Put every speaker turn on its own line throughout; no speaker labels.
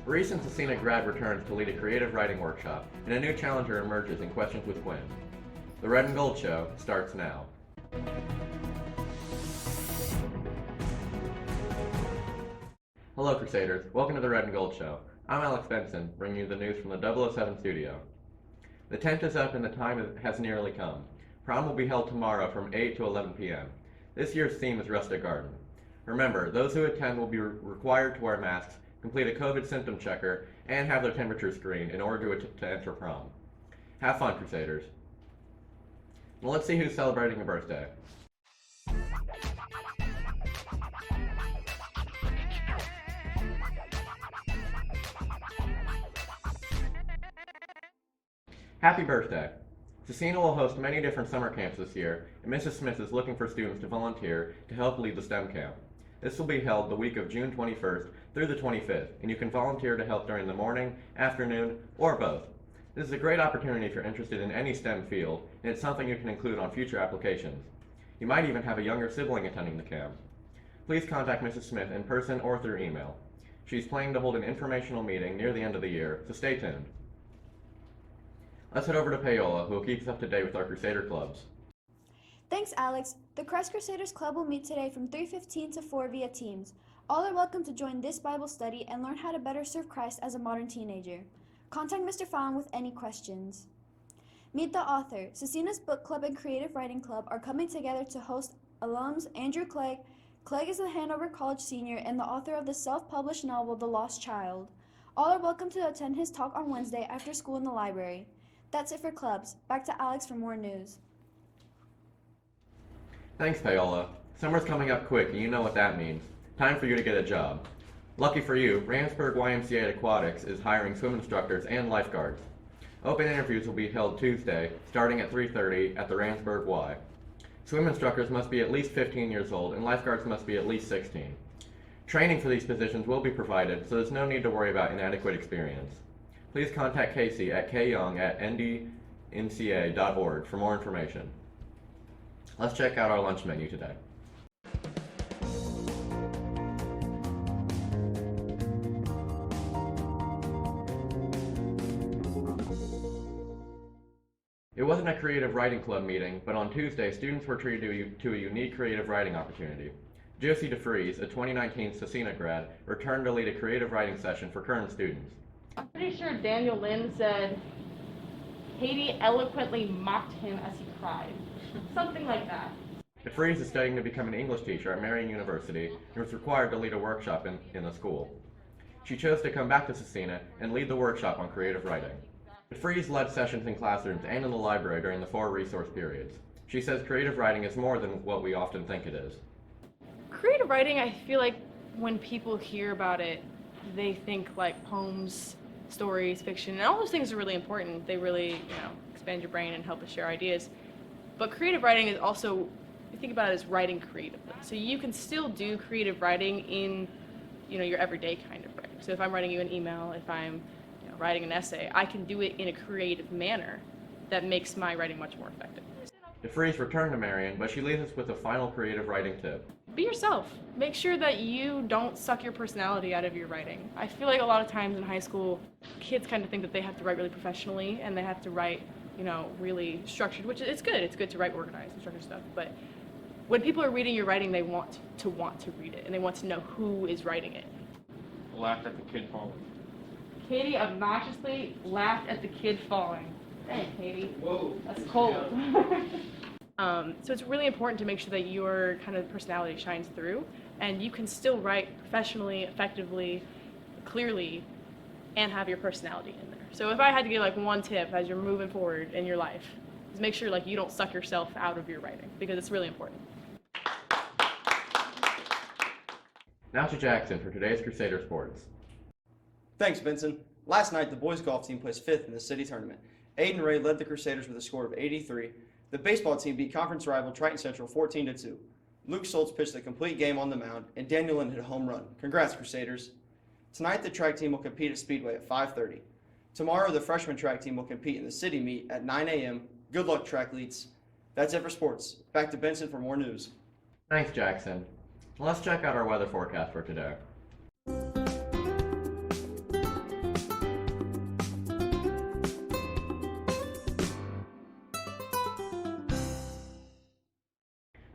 A recent Scecina grad returns to lead a creative writing workshop, and a new challenger emerges in Questions with Quinn. The Red and Gold Show starts now. Hello, Crusaders. Welcome to the Red and Gold Show. I'm Alex Benson, bringing you the news from the 007 studio. The tent is up and the time has nearly come. Prom will be held tomorrow from 8 to 11 p.m. This year's theme is Rustic Garden. Remember, those who attend will be required to wear masks, complete a COVID symptom checker, and have their temperature screened in order to enter prom. Have fun, Crusaders. Now let's see who's celebrating a birthday. Happy birthday! Scecina will host many different summer camps this year, and Mrs. Smith is looking for students to volunteer to help lead the STEM camp. This will be held the week of June 21st through the 25th, and you can volunteer to help during the morning, afternoon, or both. This is a great opportunity if you're interested in any STEM field, and it's something you can include on future applications. You might even have a younger sibling attending the camp. Please contact Mrs. Smith in person or through email. She's planning to hold an informational meeting near the end of the year, so stay tuned. Let's head over to Paola, who will keep us up to date with our Crusader clubs.
Thanks, Alex. The Christ Crusaders Club will meet today from 3:15 to 4 via Teams. All are welcome to join this Bible study and learn how to better serve Christ as a modern teenager. Contact Mr. Fallon with any questions. Meet the author. Scecina's Book Club and Creative Writing Club are coming together to host alums Andrew Clegg. Clegg is a Hanover College senior and the author of the self-published novel The Lost Child. All are welcome to attend his talk on Wednesday after school in the library. That's it for clubs. Back to Alex for more news.
Thanks, Paola. Summer's coming up quick, and you know what that means. Time for you to get a job. Lucky for you, Ramsburg YMCA Aquatics is hiring swim instructors and lifeguards. Open interviews will be held Tuesday, starting at 3:30 at the Ramsburg Y. Swim instructors must be at least 15 years old, and lifeguards must be at least 16. Training for these positions will be provided, so there's no need to worry about inadequate experience. Please contact Casey at kyoung@ndnca.org for more information. Let's check out our lunch menu today. It wasn't a creative writing club meeting, but on Tuesday, students were treated to a unique creative writing opportunity. Josie DeFries, a 2019 Scecina grad, returned to lead a creative writing session for current students.
I'm pretty sure Daniel Lynn said Katie eloquently mocked him as he cried. Something like that.
DeFries is studying to become an English teacher at Marian University and was required to lead a workshop in the school. She chose to come back to Scecina and lead the workshop on creative writing. DeFries led sessions in classrooms and in the library during the 4 resource periods. She says creative writing is more than what we often think it is.
Creative writing, I feel like when people hear about it, they think like poems, stories, fiction, and all those things are really important. They really, expand your brain and help us share ideas. But creative writing is also, you think about it as writing creatively. So you can still do creative writing in, your everyday kind of writing. So if I'm writing you an email, if I'm writing an essay, I can do it in a creative manner that makes my writing much more effective.
DeFries returned to Marian, but she leaves us with a final creative writing tip.
Be yourself. Make sure that you don't suck your personality out of your writing. I feel like a lot of times in high school, kids kind of think that they have to write really professionally and they have to write, really structured, which it's good. It's good to write organized and structured stuff. But when people are reading your writing, they want to read it and they want to know who is writing it.
Laughed at the kid falling.
Katie obnoxiously laughed at the kid falling. Hey, Katie.
Whoa.
That's cold. So it's really important to make sure that your kind of personality shines through and you can still write professionally, effectively, clearly, and have your personality in there. So if I had to give one tip as you're moving forward in your life, is make sure you don't suck yourself out of your writing because it's really important.
Now to Jackson for today's Crusader Sports.
Thanks, Benson. Last night, the boys golf team placed 5th in the city tournament. Aiden Ray led the Crusaders with a score of 83. The baseball team beat conference rival Triton Central 14-2. Luke Schultz pitched a complete game on the mound, and Daniel Lynn hit a home run. Congrats, Crusaders. Tonight, the track team will compete at Speedway at 5:30. Tomorrow, the freshman track team will compete in the city meet at 9 a.m. Good luck, track leads. That's it for sports. Back to Benson for more news.
Thanks, Jackson. Let's check out our weather forecast for today.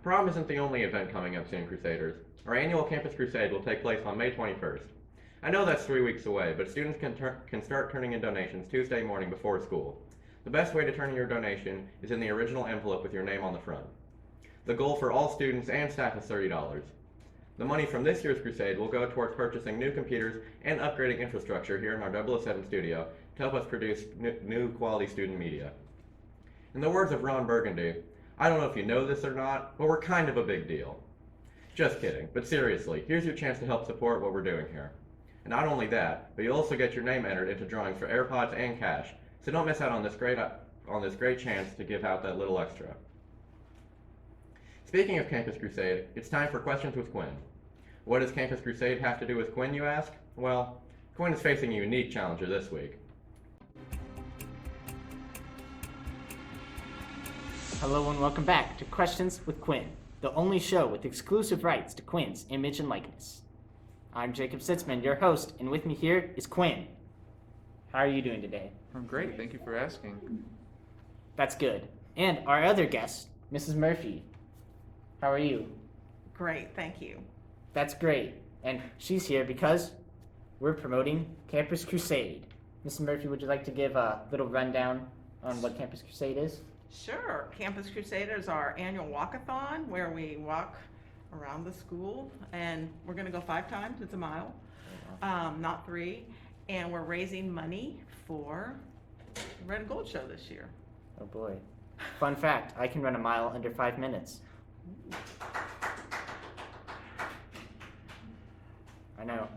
Prom isn't the only event coming up soon, Crusaders. Our annual Campus Crusade will take place on May 21st. I know that's 3 weeks away, but students can start turning in donations Tuesday morning before school. The best way to turn in your donation is in the original envelope with your name on the front. The goal for all students and staff is $30. The money from this year's crusade will go towards purchasing new computers and upgrading infrastructure here in our 007 studio to help us produce new quality student media. In the words of Ron Burgundy, I don't know if you know this or not, but we're kind of a big deal. Just kidding, but seriously, here's your chance to help support what we're doing here. And not only that, but you'll also get your name entered into drawings for AirPods and cash, so don't miss out on this great chance to give out that little extra. Speaking of Campus Crusade, it's time for Questions with Quinn. What does Campus Crusade have to do with Quinn, you ask? Well, Quinn is facing a unique challenger this week.
Hello and welcome back to Questions with Quinn, the only show with exclusive rights to Quinn's image and likeness. I'm Jacob Sitzman, your host, and with me here is Quinn. How are you doing today?
I'm great. Thank you for asking.
That's good. And our other guest, Mrs. Murphy. How are you?
Great, thank you.
That's great. And she's here because we're promoting Campus Crusade. Mrs. Murphy, would you like to give a little rundown on what Campus Crusade is?
Sure. Campus Crusaders are our annual walkathon where we walk around the school, and we're going to go 5 times. It's a mile, not 3. And we're raising money for the Red and Gold Show this year.
Oh boy. Fun fact, I can run a mile under 5 minutes. I know.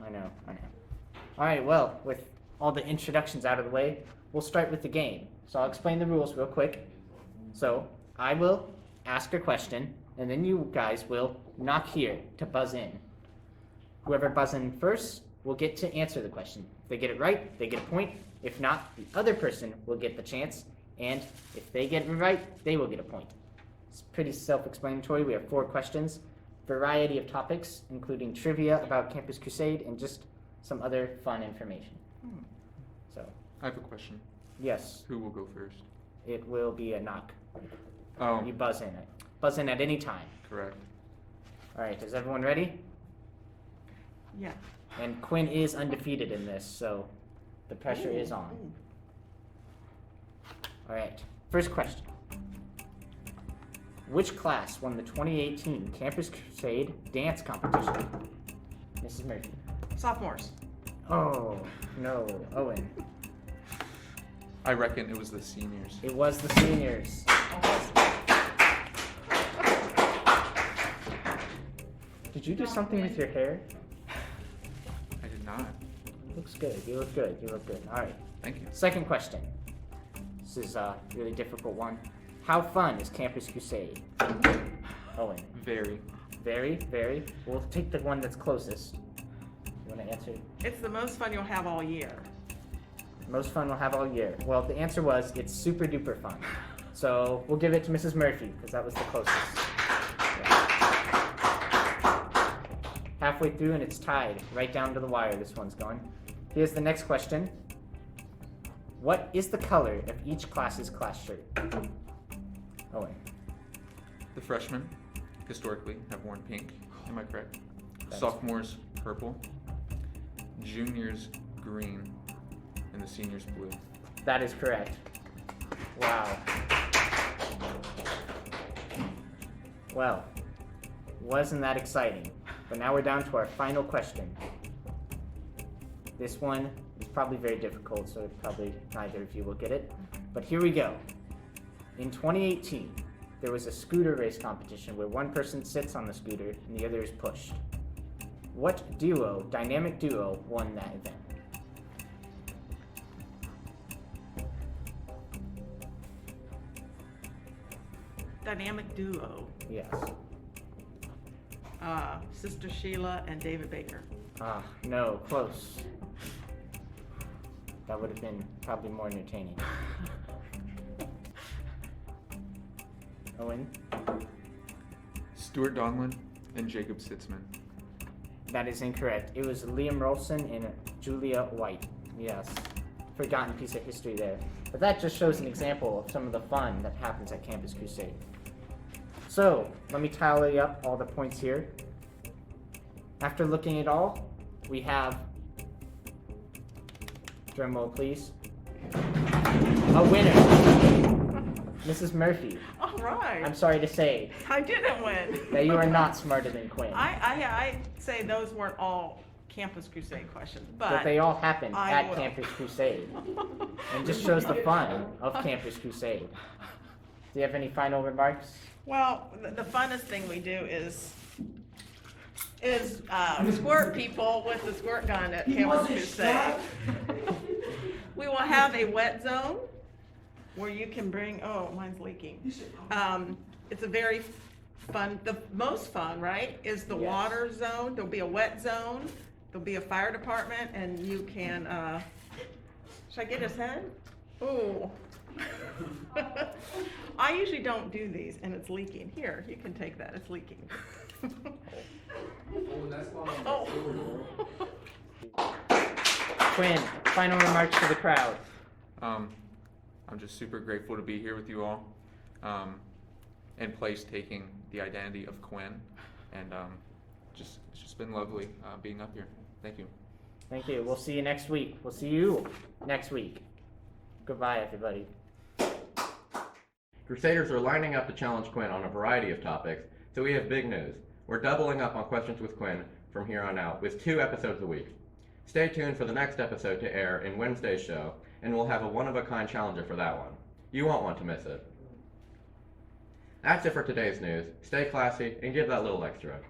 All right, well, with all the introductions out of the way, we'll start with the game. So I'll explain the rules real quick. So I will ask a question, and then you guys will knock here to buzz in. Whoever buzzes in first will get to answer the question. If they get it right, they get a point. If not, the other person will get the chance, and if they get it right, they will get a point. It's pretty self-explanatory. We have 4 questions, variety of topics, including trivia about Campus Crusade and just some other fun information. So,
I have a question.
yes,
Who will go first?
it will be a knock.
Oh,
You buzz in. Buzz in at any time.
correct.
All right, is everyone ready?
Yeah.
And Quinn is undefeated in this, so the pressure is on. All right, first question. Which class won the 2018 Campus Crusade dance competition? Mrs. Murphy.
Sophomores.
Oh, no. Owen.
I reckon it was the seniors.
It was the seniors. Did you do something with your hair?
I did not.
Looks good. You look good. You look good. All right.
Thank you.
Second question. This is a really difficult one. How fun is Campus Crusade? Owen.
Very.
Very, very. We'll take the one that's closest. You want to answer?
It's the most fun you'll have all year.
Most fun we'll have all year. Well, the answer was it's super duper fun. So we'll give it to Mrs. Murphy because that was the closest. Yeah. Halfway through and it's tied right down to the wire. This one's going. Here's the next question. What is the color of each class's class shirt? Owen.
The freshmen, historically, have worn pink. Am I correct?
That's-
Sophomores, purple. Juniors, green. And the seniors, blue.
That is correct. Wow. Well, wasn't that exciting? But now we're down to our final question. This one is probably very difficult, so probably neither of you will get it. But here we go. In 2018, there was a scooter race competition where one person sits on the scooter and the other is pushed. What dynamic duo, won that event?
Dynamic duo.
Yes.
Sister Sheila and David Baker.
Ah, no, close. That would have been probably more entertaining. Owen?
Stuart Donlin and Jacob Sitzman.
That is incorrect. It was Liam Rolson and Julia White. Yes. Forgotten piece of history there. But that just shows an example of some of the fun that happens at Campus Crusade. So, let me tally up all the points here. After looking at all, we have, drum roll please, a winner, Mrs. Murphy.
All right.
I'm sorry to say
I didn't win.
that you are not smarter than Quinn,
I say those weren't all Campus Crusade questions,
but they all happened
I
at
will.
Campus Crusade, and just shows the fun of Campus Crusade. Do you have any final remarks?
Well, the funnest thing we do is squirt people with the squirt gun at Campus Crusade. We will have a wet zone where you can bring, oh, mine's leaking. It's a very fun, the most fun, right, is the
Yes.
water zone. There'll be a wet zone, there'll be a fire department, and you can, should I get his head? Ooh. I usually don't do these, and it's leaking. Here, you can take that, it's leaking. Oh.
Quinn, final remarks to the crowd.
I'm just super grateful to be here with you all, and place taking the identity of Quinn, and it's just been lovely being up here. Thank you.
Thank you. We'll see you next week. We'll see you next week. Goodbye, everybody.
Crusaders are lining up to challenge Quinn on a variety of topics, so we have big news. We're doubling up on Questions with Quinn from here on out, with 2 episodes a week. Stay tuned for the next episode to air in Wednesday's show, and we'll have a one-of-a-kind challenger for that one. You won't want to miss it. That's it for today's news. Stay classy and give that little extra.